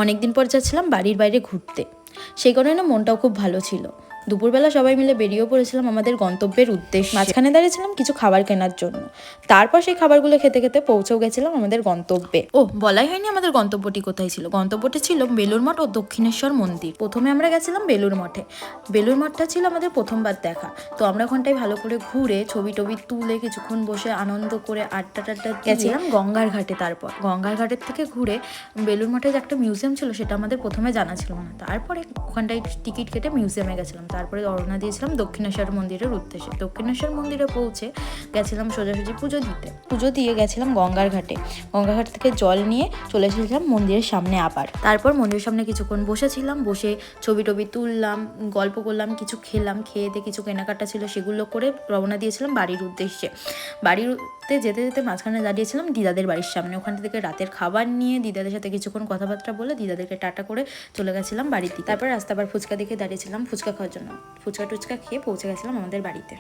অনেকদিন পর যাচ্ছিলাম বাড়ির বাইরে ঘুরতে, সেই কারণে মনটাও খুব ভালো ছিল। দুপুরবেলা সবাই মিলে বেরিয়েও পড়েছিলাম আমাদের গন্তব্যের উদ্দেশ্যে। মাঝখানে দাঁড়িয়েছিলাম কিছু খাবার কেনার জন্য, তারপর সেই খাবারগুলো খেতে খেতে পৌঁছেও গেছিলাম আমাদের গন্তব্যে। বলাই হয়নি আমাদের গন্তব্যটি কোথায় ছিল। গন্তব্যটি ছিল বেলুর মঠ ও দক্ষিণেশ্বর মন্দির। প্রথমে আমরা গেছিলাম বেলুর মঠে। বেলুর মঠটা ছিল আমাদের প্রথমবার দেখা, তো আমরা ওখানটায় ভালো করে ঘুরে ছবি টবি তুলে কিছুক্ষণ বসে আনন্দ করে আড্ডা টাড্ডা গেছিলাম গঙ্গার ঘাটে। তারপর গঙ্গার ঘাটের থেকে ঘুরে বেলুর মঠে যে একটা মিউজিয়াম ছিল সেটা আমাদের প্রথমে জানা ছিল না, তারপরে ওখানটায় টিকিট কেটে মিউজিয়ামে গেছিলাম। তারপরে রওনা দিয়েছিলাম দক্ষিণেশ্বর মন্দিরের উদ্দেশ্যে। দক্ষিণেশ্বর মন্দিরে পৌঁছে গেছিলাম সোজাসুজি পুজো দিতে। পুজো দিয়ে গেছিলাম গঙ্গার ঘাটে। গঙ্গার ঘাট থেকে জল নিয়ে চলে এসেছিলাম মন্দিরের সামনে আবার। তারপর মন্দিরের সামনে কিছুক্ষণ বসেছিলাম, বসে ছবি টবি তুললাম, গল্প করলাম, কিছু খেলাম, খেয়ে দিয়ে কিছু কেনাকাটা ছিল সেগুলো করে রওনা দিয়েছিলাম বাড়ির উদ্দেশ্যে। বাড়িতে যেতে যেতে মাঝখানে দাঁড়িয়েছিলাম দিদাদের বাড়ির সামনে। ওখান থেকে রাতের খাবার নিয়ে দিদাদের সাথে কিছুক্ষণ কথাবার্তা বলে দিদাদেরকে টাটা করে চলে গেছিলাম বাড়িতে। তারপর রাস্তা আবার ফুচকা দেখে দাঁড়িয়েছিলাম ফুচকা খাওয়ার জন্য। ফুচকা টুচকা খেয়ে পৌঁছে গেছিলাম আমাদের বাড়িতে।